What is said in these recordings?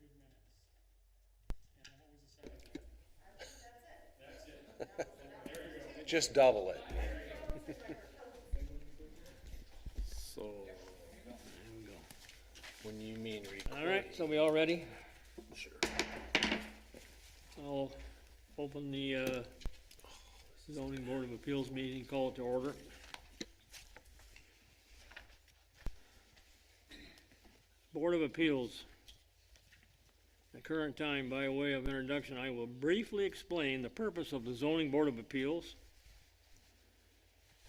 good minutes. And what was the second? That's it. There you go. Just double it. So, When you mean recording. all right, so we all ready? Sure. I'll open the zoning board of appeals meeting, call it to order. Board of Appeals. At current time, by way of introduction, I will briefly explain the purpose of the zoning board of appeals.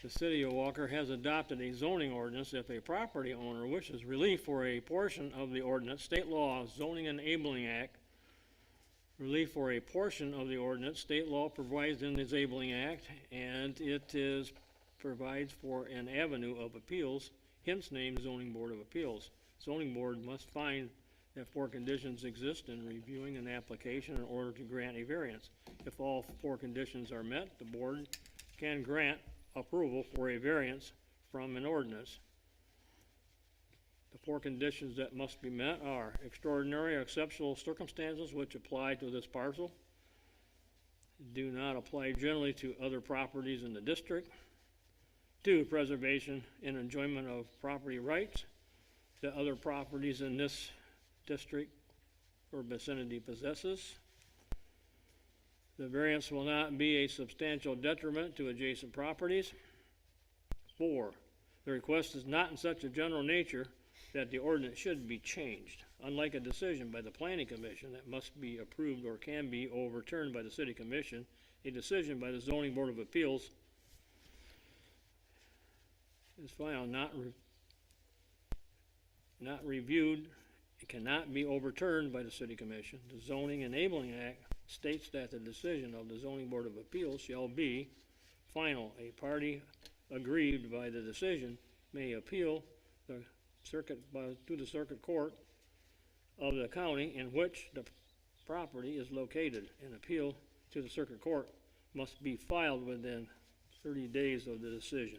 The city of Walker has adopted a zoning ordinance if a property owner wishes relief for a portion of the ordinance. State law zoning enabling act, relief for a portion of the ordinance. State law provides in the enabling act, and it provides for an avenue of appeals, hence named zoning board of appeals. Zoning board must find that four conditions exist in reviewing an application in order to grant a variance. If all four conditions are met, the board can grant approval for a variance from an ordinance. The four conditions that must be met are extraordinary or exceptional circumstances which apply to this parcel, do not apply generally to other properties in the district. 2, preservation and enjoyment of property rights that other properties in this district or vicinity possesses. The variance will not be a substantial detriment to adjacent properties. 4, the request is not in such a general nature that the ordinance should be changed. Unlike a decision by the planning commission that must be approved or can be overturned by the city commission, a decision by the zoning board of appeals is final, not reviewed. It cannot be overturned by the city commission. The zoning enabling act states that the decision of the zoning board of appeals shall be final. A party aggrieved by the decision may appeal the to the circuit court of the county in which the property is located. An appeal to the circuit court must be filed within 30 days of the decision.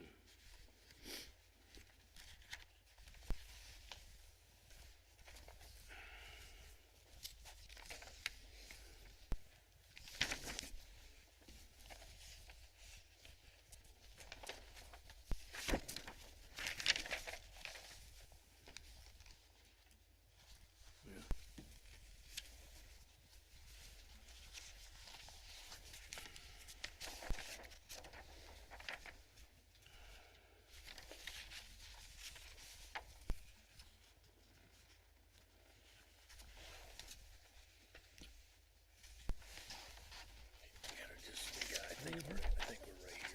I think we're right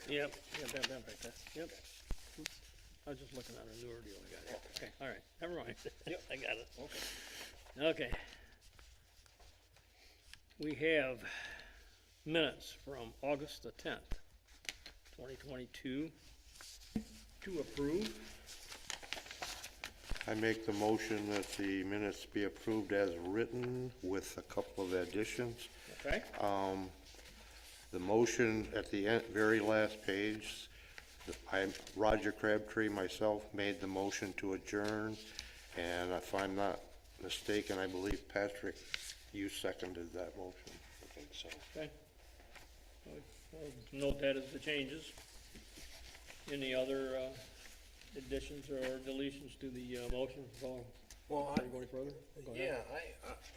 here. Yep, that right there. Yep. Oops. I was just looking at a newer deal I got here. Okay, all right, never mind. Yep, I got it. Okay. Okay. We have minutes from August the 10th, 2022 to approve. I make the motion that the minutes be approved as written with a couple of additions. Okay, The motion at the end, very last page, Roger Crabtree, myself, made the motion to adjourn, and if I'm not mistaken, I believe, Patrick, you seconded that motion. I think so. okay. I'll note that as the changes. Any other additions or deletions to the motion? Well, Are you going further? Go ahead.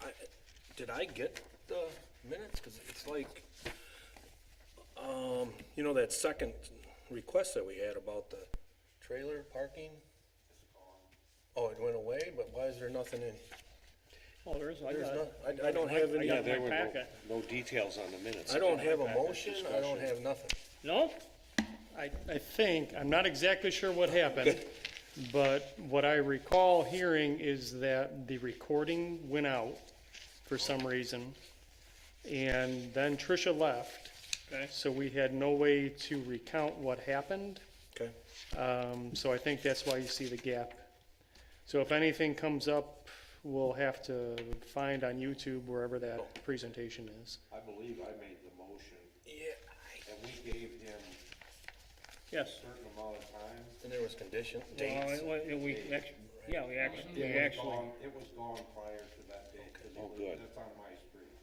I did I get the minutes? Cause it's like, you know, that second request that we had about the trailer parking? Oh, it went away, but why is there nothing in? Oh, there is, I There's got not, it. I don't have any, got I my packet. don't packet. have no details on the minutes. I don't have a motion, I don't have nothing. No? I think, I'm not exactly sure what happened, but what I recall hearing is that the recording went out for some reason, and then Tricia left, Okay. so we had no way to recount what happened. Okay. So I think that's why you see the gap. So if anything comes up, we'll have to find on YouTube wherever that presentation is. I believe I made the motion, Yeah, and we gave him Yes. a certain amount of time. and there was condition, Well, dates. we, Right. Yeah, we actually, It was gone prior to that date, because good. it's on my street.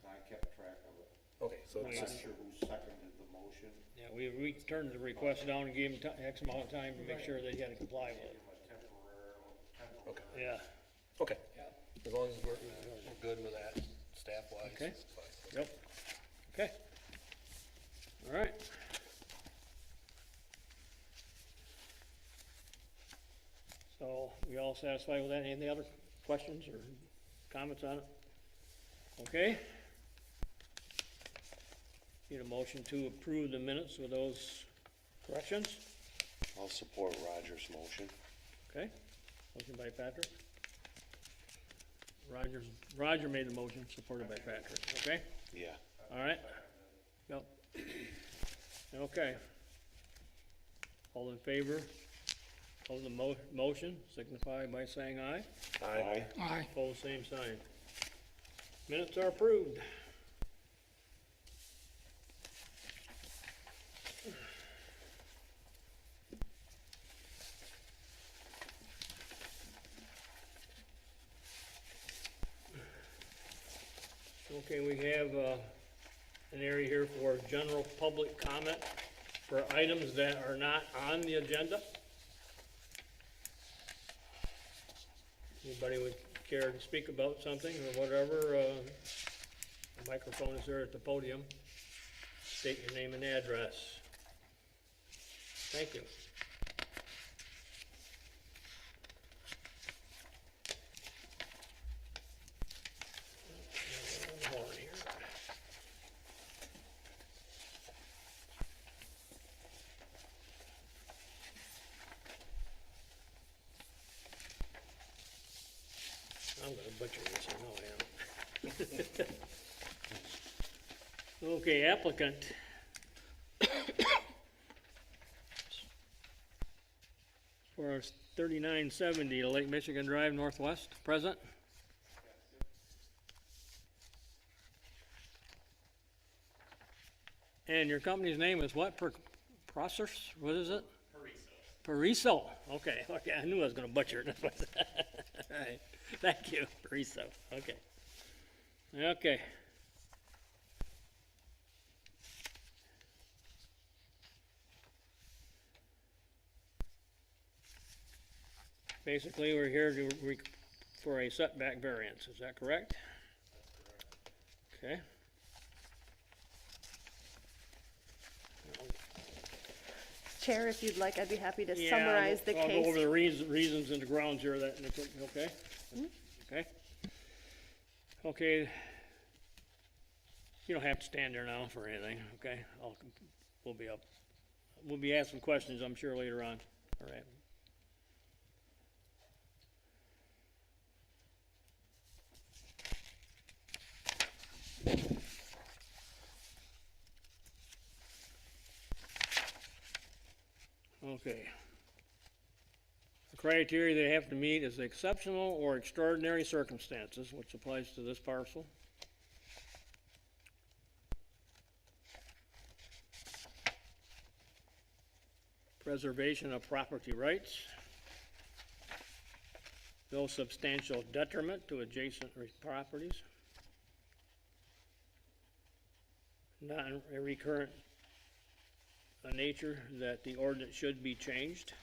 I kept track of it. Okay, so I'm it's not just, sure who seconded the motion. yeah, we turned the request down and gave him X amount of time to make sure that he had to comply with it. okay, Yeah, okay. As long as we're good with that, staff-wise. Okay. it's fine. yep, okay. All right. So, we all satisfied with that? Any other questions or comments on it? Okay. Need a motion to approve the minutes with those corrections? I'll support Roger's motion. Okay, motion by Patrick. Roger made the motion, supported by Patrick, okay? Yeah. All right? Yep. Okay. All in favor of the motion, signify by saying aye. Aye. Pose same sign. Minutes are approved. Okay, we have, an area here for general public comment for items that are not on the agenda. Anybody would care to speak about something or whatever, the microphone is there at the podium. State your name and address. Thank you. Hold on here. I'm gonna butcher this, I know I am. Okay, applicant. For 3970 Lake Michigan Drive Northwest, present. And your company's name is what? Perissos? What is it? Perissos. Okay, I knew I was gonna butcher it. All right, thank you, Perissos, okay. Okay. Basically, we're here to for a setback variance, is that correct? Okay. Chair, if you'd like, I'd be happy to Yeah, summarize the I'll go over case. the reasons and the grounds here, that, okay? Okay? Okay. You don't have to stand there now for anything, okay? We'll be asking questions, I'm sure, later on, all right? Okay. The criteria they have to meet is exceptional or extraordinary circumstances, which applies to this parcel. Preservation of property rights. No substantial detriment to adjacent properties. Not a recurrent nature that the ordinance should be changed.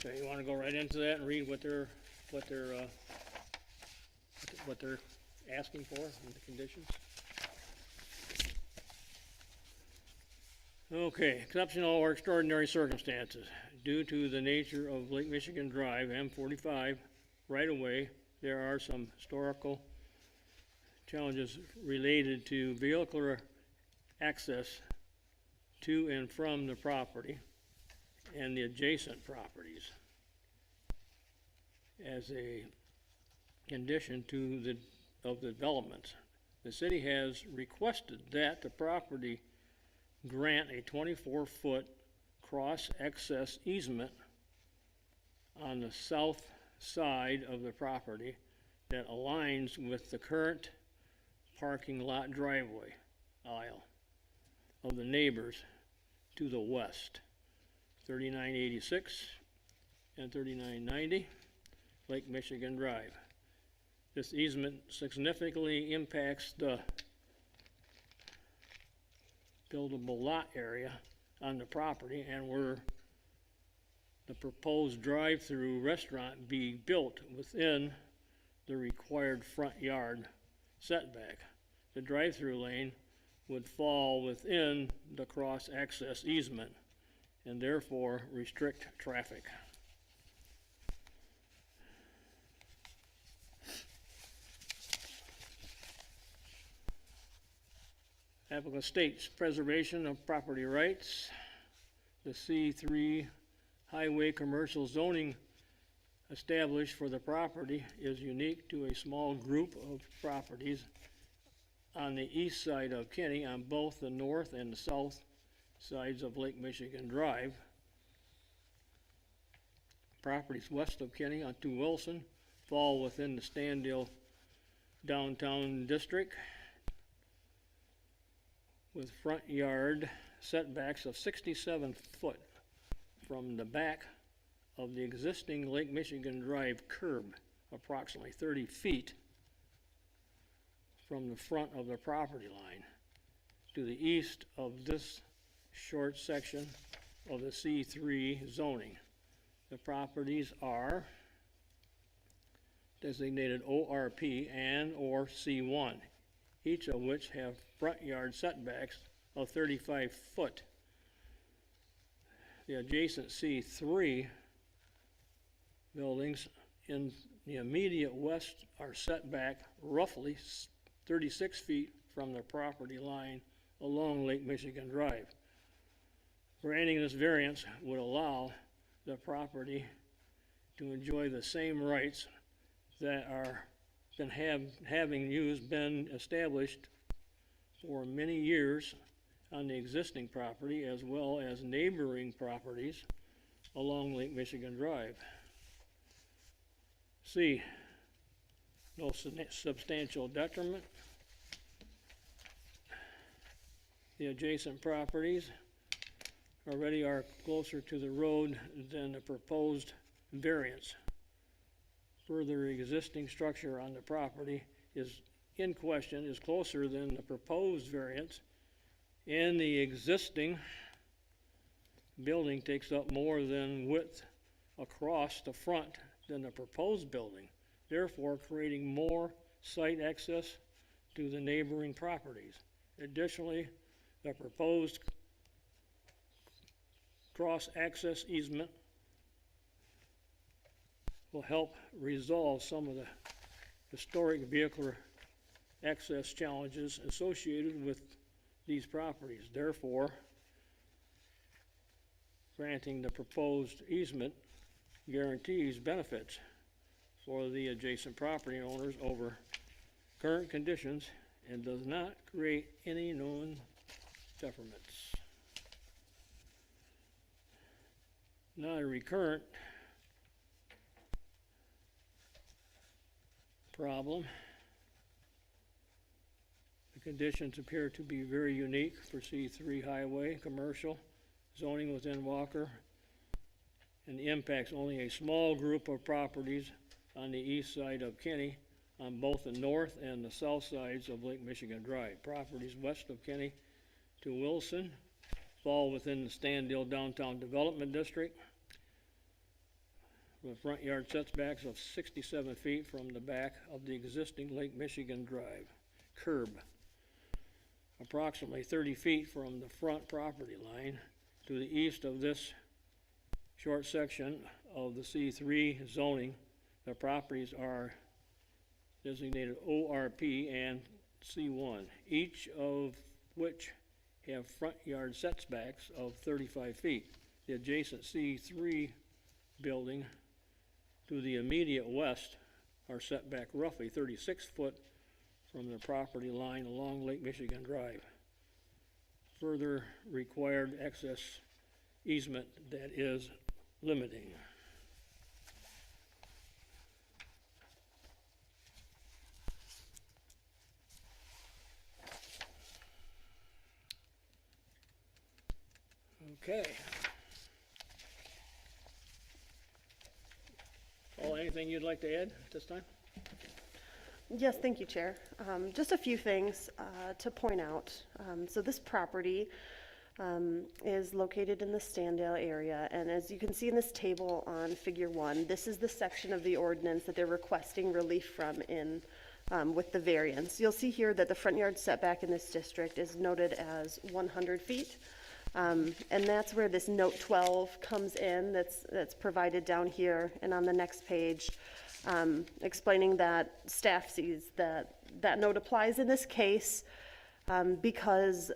So you wanna go right into that and read what they're asking for in the conditions? Okay, exceptional or extraordinary circumstances. Due to the nature of Lake Michigan Drive, M45, right-of-way, there are some historical challenges related to vehicular access to and from the property and the adjacent properties as a condition of the development. The city has requested that the property grant a 24-foot cross-access easement on the south side of the property that aligns with the current parking lot driveway aisle. of the neighbors to the west, 3986 and 3990 Lake Michigan Drive. This easement significantly impacts the buildable lot area on the property and where the proposed drive-through restaurant be built within the required front yard setback. The drive-through lane would fall within the cross-access easement and therefore restrict traffic. Applicant states preservation of property rights. The C3 highway commercial zoning established for the property is unique to a small group of properties on the east side of Kenny on both the north and the south sides of Lake Michigan Drive. Properties west of Kenny onto Wilson fall within the Standill downtown district with front yard setbacks of 67 foot from the back of the existing Lake Michigan Drive curb, approximately 30 feet from the front of the property line. To the east of this short section of the C3 zoning, the properties are designated ORP and or C1, each of which have front yard setbacks of 35 foot. The adjacent C3 buildings in the immediate west are set back roughly 36 feet from the property line along Lake Michigan Drive. Granting this variance would allow the property to enjoy the same rights that are been established for many years on the existing property as well as neighboring properties along Lake Michigan Drive. C, no substantial detriment. The adjacent properties already are closer to the road than the proposed variance. Further existing structure on the property is in question is closer than the proposed variance, and the existing building takes up more than width across the front than the proposed building, therefore creating more site access to the neighboring properties. Additionally, the proposed cross-access easement will help resolve some of the historic vehicular access challenges associated with these properties. Therefore, granting the proposed easement guarantees benefits for the adjacent property owners over current conditions and does not create any known detriments. Not a recurrent problem. The conditions appear to be very unique for C3 highway commercial zoning within Walker, and impacts only a small group of properties on the east side of Kenny on both the north and the south sides of Lake Michigan Drive. Properties west of Kenny to Wilson fall within the Standill Downtown Development District with front yard setbacks of 67 feet from the back of the existing Lake Michigan Drive curb, approximately 30 feet from the front property line. To the east of this short section of the C3 zoning, the properties are designated ORP and C1, each of which have front yard setbacks of 35 feet. The adjacent C3 building to the immediate west are set back roughly 36 foot from the property line along Lake Michigan Drive. Further required access easement that is limiting. Okay. Paul, anything you'd like to add at this time? Yes, thank you, Chair. Just a few things to point out. So this property is located in the Standale area, and as you can see in this table on Figure 1, this is the section of the ordinance that they're requesting relief from in with the variance. You'll see here that the front yard setback in this district is noted as 100 feet. And that's where this note 12 comes in, that's provided down here and on the next page, explaining that staff sees that that note applies in this case because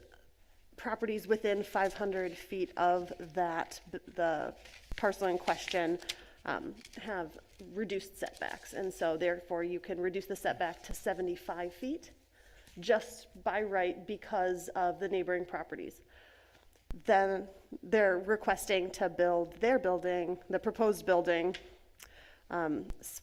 properties within 500 feet of the parcel in question have reduced setbacks. And so therefore you can reduce the setback to 75 feet just by right because of the neighboring properties. Then they're requesting to build their building, the proposed building,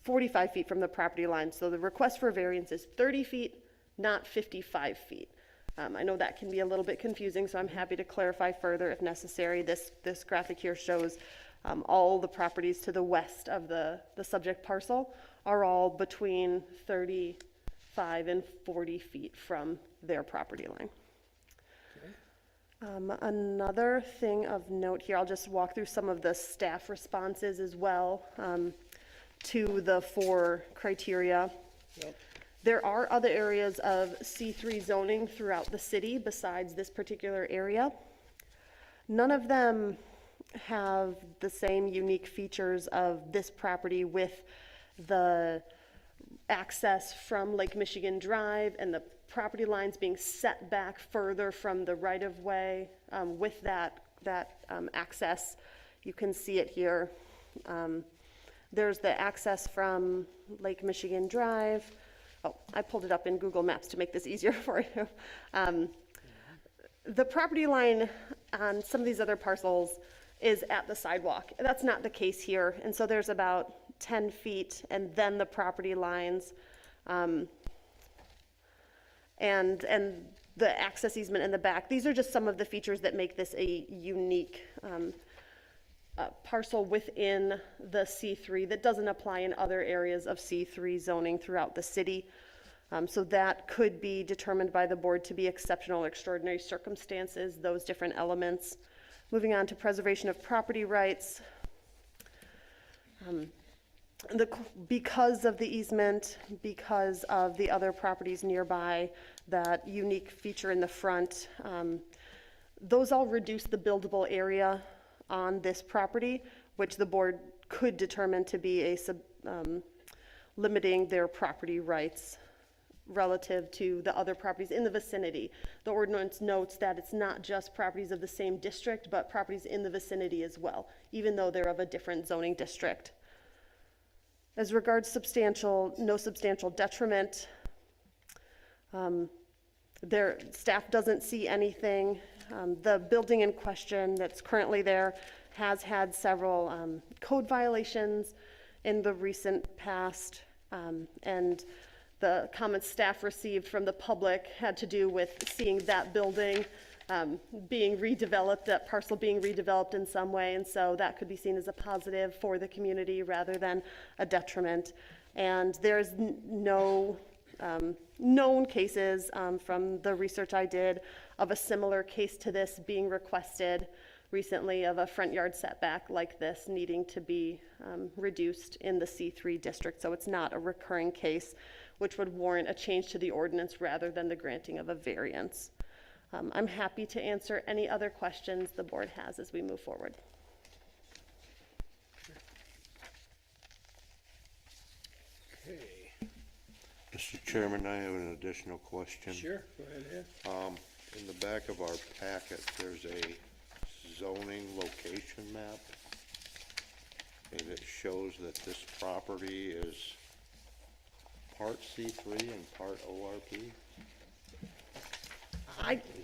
45 feet from the property line. So the request for variance is 30 feet, not 55 feet. I know that can be a little bit confusing, so I'm happy to clarify further if necessary. This graphic here shows all the properties to the west of the subject parcel are all between 35 and 40 feet from their property line. Another thing of note here, I'll just walk through some of the staff responses as well to the 4 criteria. Yep. There are other areas of C3 zoning throughout the city besides this particular area. None of them have the same unique features of this property with the access from Lake Michigan Drive and the property lines being set back further from the right-of-way with that access. You can see it here. There's the access from Lake Michigan Drive. Oh, I pulled it up in Google Maps to make this easier for you. The property line on some of these other parcels is at the sidewalk. That's not the case here. And so there's about 10 feet and then the property lines and the access easement in the back. These are just some of the features that make this a unique parcel within the C3 that doesn't apply in other areas of C3 zoning throughout the city. So that could be determined by the board to be exceptional or extraordinary circumstances, those different elements. Moving on to preservation of property rights. Because of the easement, because of the other properties nearby, that unique feature in the front, those all reduce the buildable area on this property, which the board could determine to be limiting their property rights relative to the other properties in the vicinity. The ordinance notes that it's not just properties of the same district, but properties in the vicinity as well, even though they're of a different zoning district. As regards no substantial detriment, their staff doesn't see anything. The building in question that's currently there has had several code violations in the recent past, and the comments staff received from the public had to do with seeing that building being redeveloped, that parcel being redeveloped in some way, and so that could be seen as a positive for the community rather than a detriment. And there's no known cases from the research I did of a similar case to this being requested recently of a front yard setback like this needing to be reduced in the C3 district. So it's not a recurring case which would warrant a change to the ordinance rather than the granting of a variance. I'm happy to answer any other questions the board has as we move forward. Okay. Mr. Chairman, I have an additional question. Sure, go ahead, Ed. In the back of our packet, there's a zoning location map, and it shows that this property is part C3 and part ORP.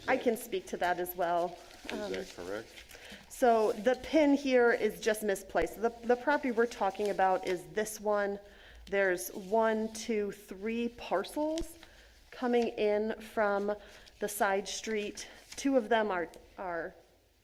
I can speak to that as well. Is that correct? So the pin here is just misplaced. The property we're talking about is this one. There's 1, 2, 3 parcels coming in from the side street. 2 of them are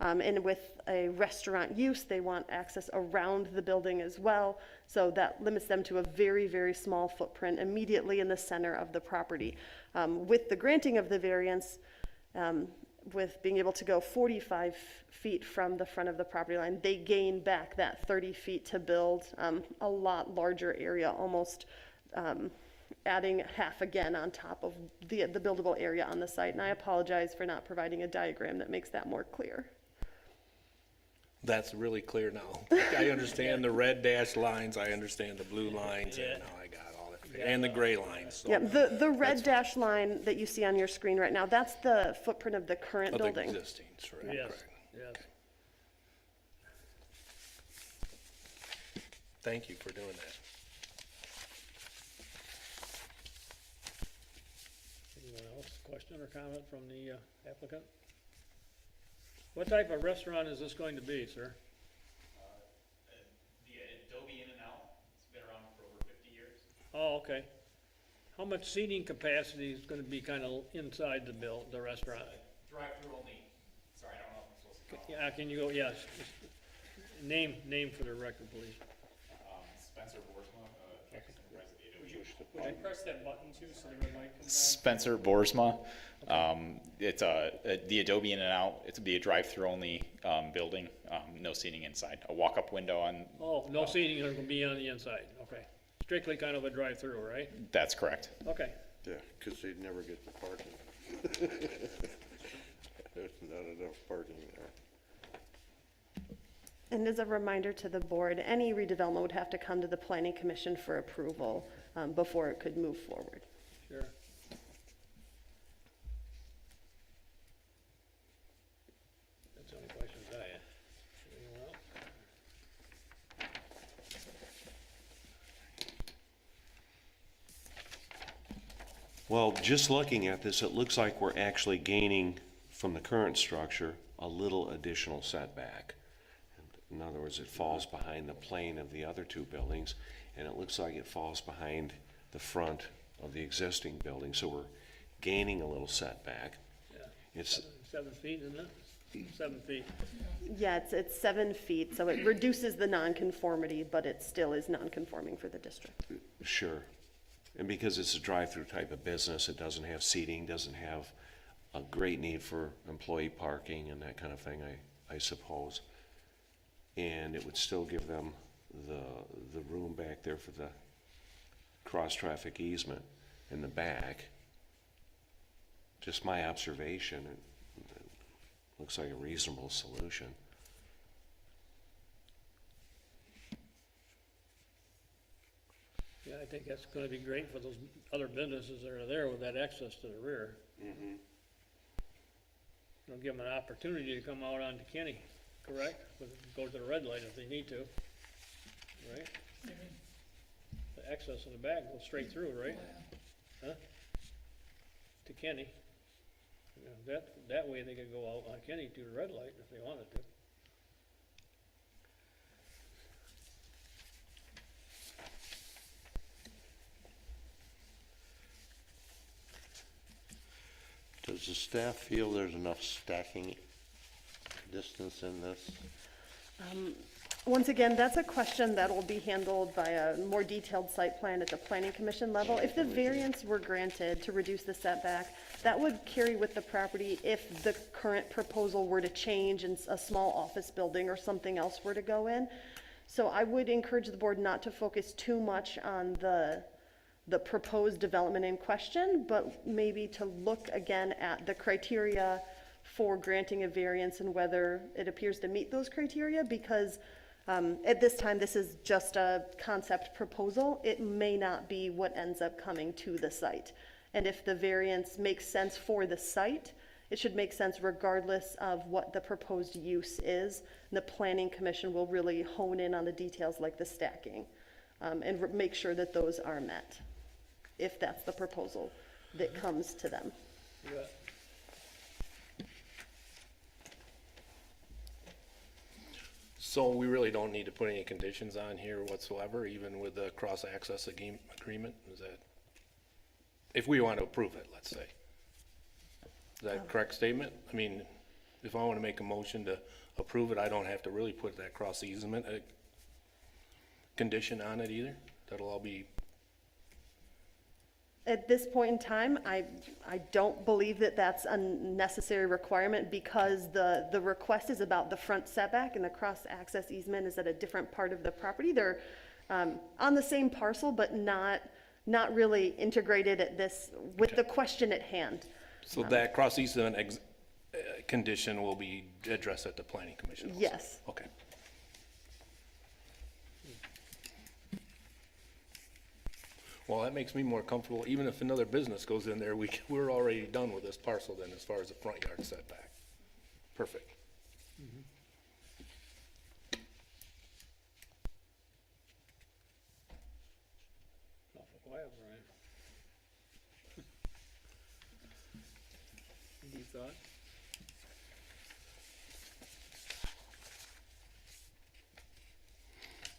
And with a restaurant use, they want access around the building as well. So that limits them to a very, very small footprint immediately in the center of the property. With the granting of the variance, with being able to go 45 feet from the front of the property line, they gain back that 30 feet to build a lot larger area, almost adding half again on top of the buildable area on the site. And I apologize for not providing a diagram that makes that more clear. That's really clear now. I understand the red dashed lines, I understand the blue lines, and now I got all that, and the gray lines. So Yeah, the red dash line that you see on your screen right now, that's the footprint of the current of the building. existing, right, Yes, correct. yes. Thank you for doing that. Anyone else, question or comment from the applicant? What type of restaurant is this going to be, sir? The Adobe In and Out, it's been around for over 50 years. Oh, okay. How much seating capacity is gonna be kind of inside the restaurant? Drive-through only. Sorry, I don't know if I'm supposed to call. Yeah, can you go, yes, just name for the record, please. Spencer Boersma, Texas Enterprise at the Adobe. Would you press that button too, so the red light comes on? Spencer Boersma. It's the Adobe In and Out. It's be a drive-through only building. No seating inside. A walk-up window on. Oh, no seating is gonna be on the inside, okay. Strictly kind of a drive-through, right? That's correct. Okay. Yeah, because they'd never get the parking. There's not enough parking there. And as a reminder to the board, any redevelopment would have to come to the planning commission for approval before it could move forward. Sure. That's the only questions I had. Anyone else? Well, just looking at this, it looks like we're actually gaining from the current structure a little additional setback. In other words, it falls behind the plane of the other two buildings, and it looks like it falls behind the front of the existing building, so we're gaining a little setback. Yeah. It's, 7 feet, isn't it? 7 feet. Yeah, it's 7 feet, so it reduces the nonconformity, but it still is nonconforming for the district. sure. And because it's a drive-through type of business, it doesn't have seating, doesn't have a great need for employee parking and that kind of thing, I suppose. And it would still give them the room back there for the cross-traffic easement in the back. Just my observation, it looks like a reasonable solution. Yeah, I think that's gonna be great for those other businesses that are there with that access to the rear. It'll give them an opportunity to come out onto Kenny, correct? Go to the red light if they need to, right? The access in the back goes straight through, right? Huh? To Kenny. Yeah, that way they could go out on Kenny to the red light if they wanted to. Does the staff feel there's enough stacking distance in this? Once again, that's a question that will be handled by a more detailed site plan at the planning commission level. If the variance were granted to reduce the setback, that would carry with the property if the current proposal were to change and a small office building or something else were to go in. So I would encourage the board not to focus too much on the proposed development in question, but maybe to look again at the criteria for granting a variance and whether it appears to meet those criteria, because at this time, this is just a concept proposal. It may not be what ends up coming to the site. And if the variance makes sense for the site, it should make sense regardless of what the proposed use is. And the planning commission will really hone in on the details like the stacking and make sure that those are met, if that's the proposal that comes to them. You got- So we really don't need to put any conditions on here whatsoever, even with the cross-access agreement, is that, if we want to approve it, let's say. Is that a correct statement? I mean, if I want to make a motion to approve it, I don't have to really put that cross easement condition on it either? That'll all be, At this point in time, I don't believe that that's a necessary requirement because the request is about the front setback and the cross-access easement is at a different part of the property. They're on the same parcel, but not really integrated at this, with the question at hand. so that cross easement condition will be addressed at the planning commission also? Yes. Okay. Well, that makes me more comfortable, even if another business goes in there, we're already done with this parcel then as far as the front yard setback. Perfect. Awful quiet, Brian. Any thought?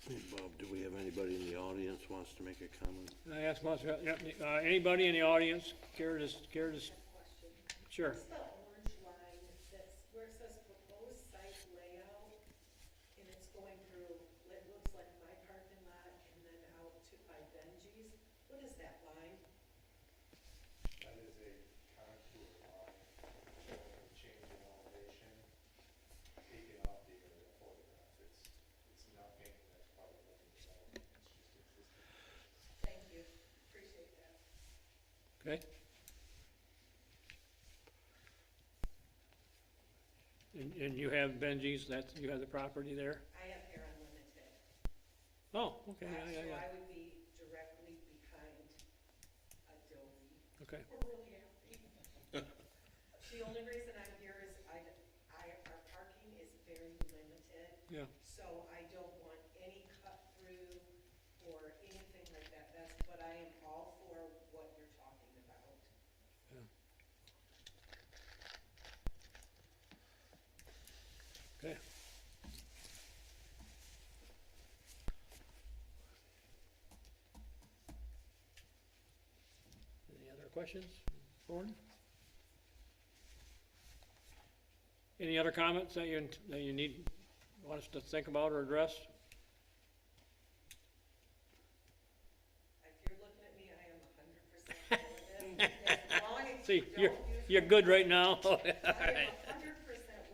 Hey, Bob, do we have anybody in the audience wants to make a comment? Can I ask once, anybody in the audience care to, sure. What's the orange line that's where it says proposed site layout, and it's going through, it looks like my parking lot and then out to by Benji's? What is that line? That is a contour line showing a change in elevation, taken off the aerial photograph. It's nothing that's part of the development, it's just existing. Thank you, appreciate that. Okay. And you have Benji's, that's, you have the property there? I have Air Unlimited. Oh, okay, So yeah. I would be directly behind Adobe. Okay, We're really happy. The only reason I'm here is our parking is very limited. yeah, So I don't want any cut through or anything like that. But I am all for what you're talking about. okay. Any other questions, Gordon? Any other comments that you want us to think about or address? If you're looking at me, I am 100% for this. As long as See, you don't use you're good right now? All I am 100%.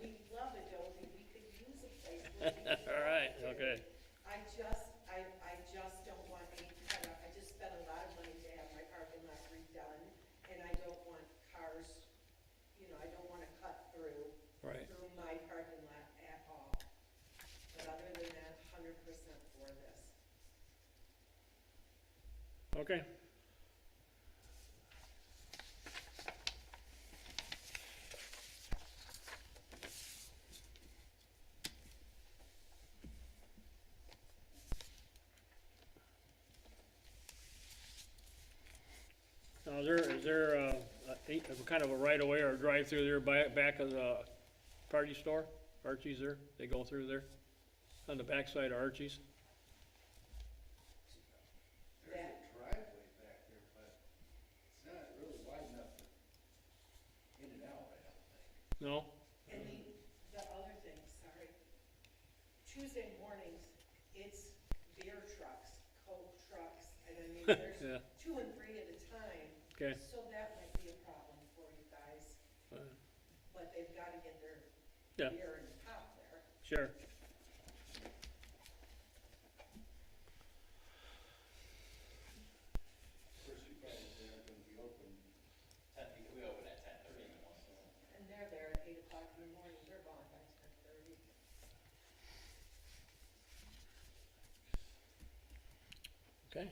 We love Adobe. We could use a place where we can. right, okay. I just don't want any cut out. I just spent a lot of money to have my parking lot redone, and I don't want cars, I don't want to cut through my parking lot at all. But other than that, 100% for this. Okay. Now, is there a kind of a right of way or a drive-through there back of the party store? Archie's there? They go through there? On the backside of Archie's? There's a driveway back there, but it's not really wide enough for in and out, I don't think. No? And the other thing, sorry, Tuesday mornings, it's beer trucks, Coke trucks, and I mean, there's Yeah. 2 and 3 at a time. Okay. So that might be a problem for you guys, but they've gotta get their Yeah. beer and pop there. Sure. Of course, you guys are gonna be open. We open at 10:30 in the morning. And they're there at 8 o'clock in the morning, they're gone by 10:30. Okay.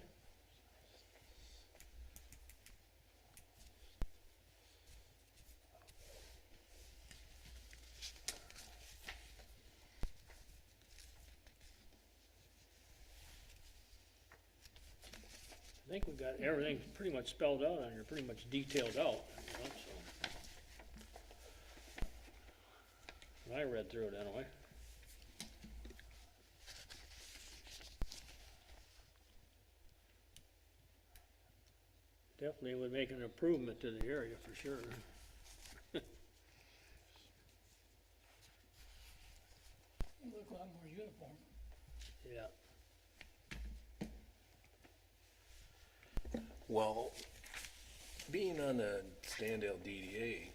I think we've got everything pretty much spelled out on here, pretty much detailed out, so. When I read through it anyway. Definitely would make an improvement to the area for sure. Yeah. Well, being on the Standale DDA,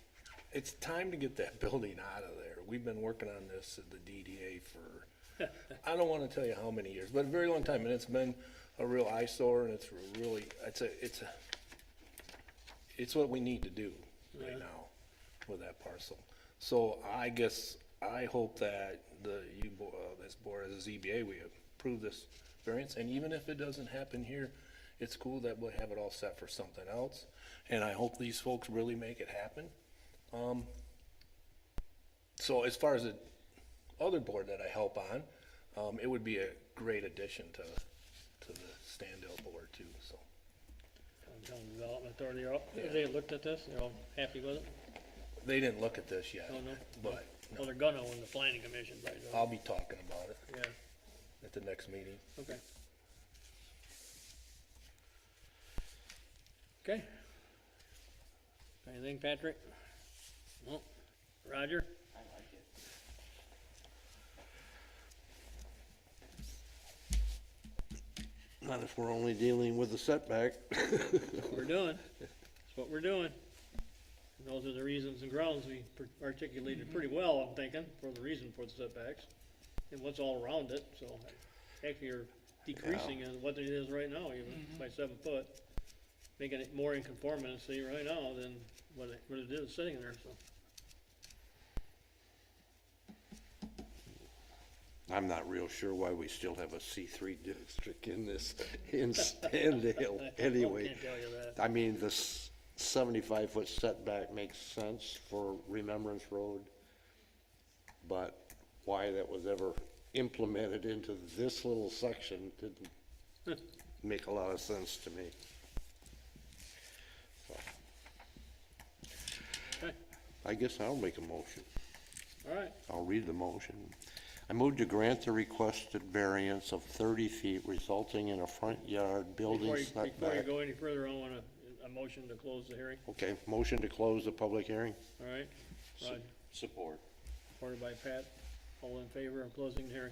it's time to get that building out of there. We've been working on this at the DDA for, I don't wanna tell you how many years, but a very long time, and it's been a real eyesore, and it's really, it's what we need to do right now with that parcel. So I guess, I hope that this board as a ZBA, we approve this variance, and even if it doesn't happen here, it's cool that we'll have it all set for something else, and I hope these folks really make it happen. So as far as the other board that I help on, it would be a great addition to the Standale board too, so. Downtown Development Authority, they looked at this, they're all happy with it? They didn't look at this yet, Oh, no? but Well, they're gonna when the planning commission, right? I'll be talking about it Yeah, at the next meeting. okay. Okay. Anything, Patrick? No? Roger? Not if we're only dealing with the setback. What we're doing. That's what we're doing. And those are the reasons and grounds we articulated pretty well, I'm thinking, for the reason for the setbacks and what's all around it, so actually you're decreasing in what it is right now, even by 7 foot, making it more in conformity right now than what it is sitting there, so. I'm not real sure why we still have a C3 district in this, in Standale anyway. Can't tell you that. I mean, this 75-foot setback makes sense for Remembrance Road, but why that was ever implemented into this little section didn't make a lot of sense to me. So, Okay, I guess I'll make a motion. all right. I'll read the motion. I move to grant the requested variance of 30 feet resulting in a front yard building Before you setback. go any further, I want a motion to close the hearing, Okay, motion to close the public hearing? all right? Roger, Support. supported by Pat. All in favor of closing the hearing?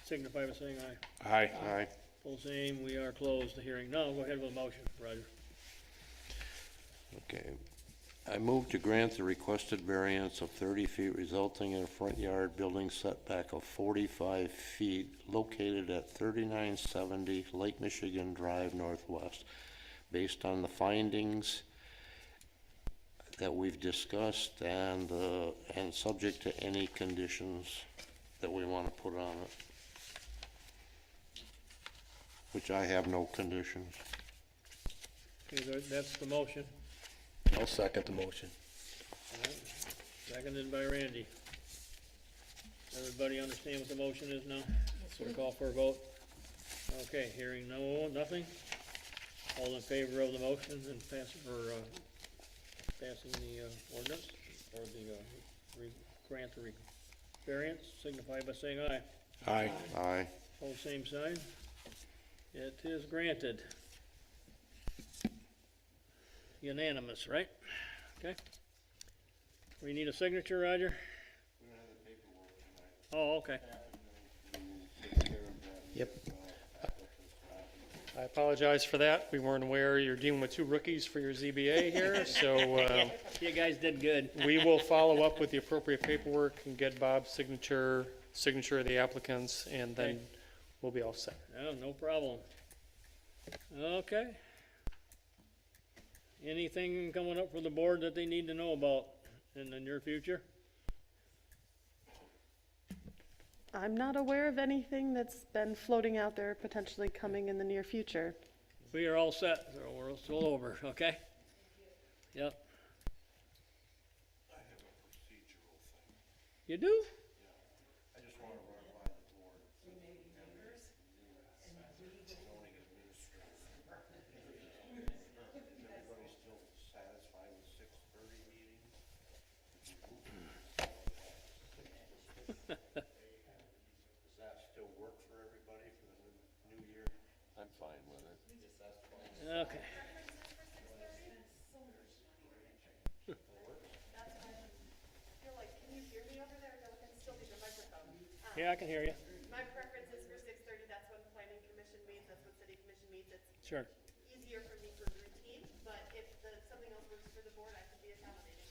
Signify by saying aye. Aye. Aye. Full same, we are closed the hearing. Now, go ahead with the motion, Roger. Okay. I move to grant the requested variance of 30 feet resulting in a front yard building setback of 45 feet located at 3970 Lake Michigan Drive Northwest, based on the findings that we've discussed and subject to any conditions that we want to put on it, which I have no conditions. Okay, that's the motion. I'll second the motion. All right. Seconded by Randy. Everybody understand what the motion is now? We'll call for a vote. Okay, hearing nothing. All in favor of the motion and passing the ordinance or the grant the variance, signify by saying aye. Aye. Aye. Hold same sign. It is granted. Unanimous, right? Okay. We need a signature, Roger? Oh, okay. Yep. I apologize for that. We weren't aware you're dealing with 2 rookies for your ZBA here, so You guys did good. we will follow up with the appropriate paperwork and get Bob's signature of the applicants, and then Okay. we'll be all set. Oh, no problem. Okay. Anything coming up for the board that they need to know about in the near future? I'm not aware of anything that's been floating out there potentially coming in the near future. We are all set, so we're still over, okay? Yep. I have a procedural thing. You do? I just want to run by the board. Zoning administrator. Is everybody still satisfied with 6:30 meetings? Does that still work for everybody for the new year? I'm fine with it. Okay. Yeah, I can hear you. My preference is for 6:30 Sure. easier for me for routine, but if something else works for the board, I can be accommodating.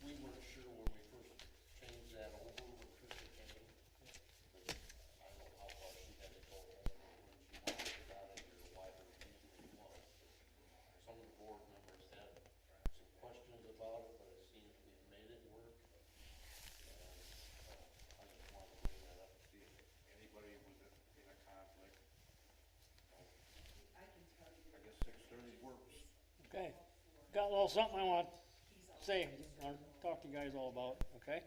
We weren't sure when we first changed that over with Tricia Kane. I don't know how far she had to go when she wanted to get out of here, why her reasoning was. Some of the board members had some questions about it, but it seems we've made it work. And, I just wanted to bring that up, see if anybody was in a conflict. I guess 6:30 works. Okay. Got a little something I want to say, or talk to you guys all about, okay?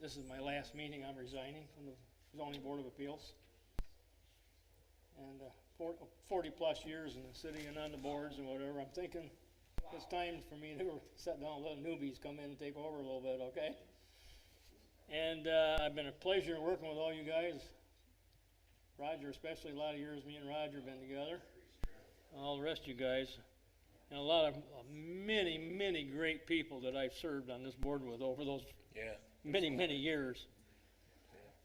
This is my last meeting. I'm resigning from the zoning board of appeals. And 40-plus years in the city and on the boards and whatever, I'm thinking it's time for me to sit down and let newbies come in and take over a little bit, okay? And I've been a pleasure working with all you guys. Roger, especially, a lot of years me and Roger have been together. All the rest of you guys. And a lot of many great people that I've served on this board with over those Yeah. many years.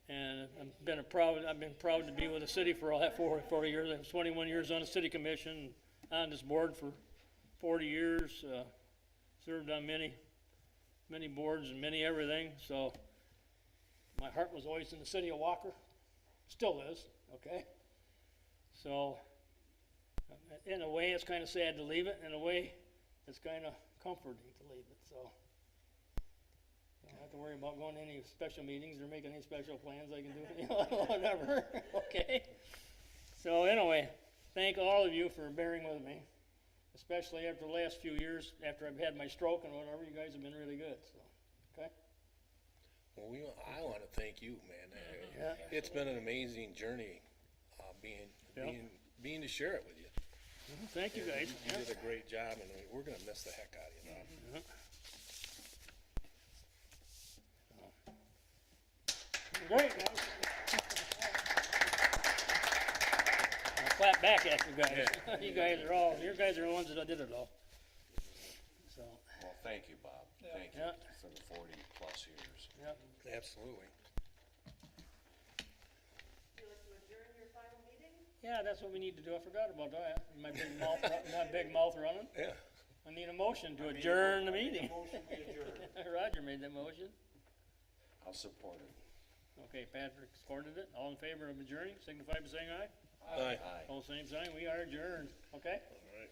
And I've been proud to be with the city for all that 40 years. I was 21 years on the city commission, on this board for 40 years. Served on many boards and many everything. So my heart was always in the city of Walker. Still is, okay? So in a way, it's kind of sad to leave it. In a way, it's kind of comforting to leave it. So I don't have to worry about going to any special meetings or making any special plans. I can do whatever. Okay. So anyway, thank all of you for bearing with me, especially after the last few years. After I've had my stroke and whatever, you guys have been really good. So, okay. Well, I want to thank you, man. Yeah. It's been an amazing journey, being to share it with you. Thank you guys. You did a great job, and we're gonna miss the heck out of you, Bob. Great, guys. I'll clap back at you guys. You guys are the ones that did it all. So, Well, thank you, Bob. Thank you Yeah. for the 40-plus years. yeah. Absolutely. Would you like to adjourn your final meeting? Yeah, that's what we need to do. I forgot about that. My big mouth running. Yeah. I need a motion to adjourn the meeting. Roger made that motion. I'll support it. Okay, Patrick supported it. All in favor of adjourning, signify by saying aye. Aye. All same sign, we are adjourned, okay? All right.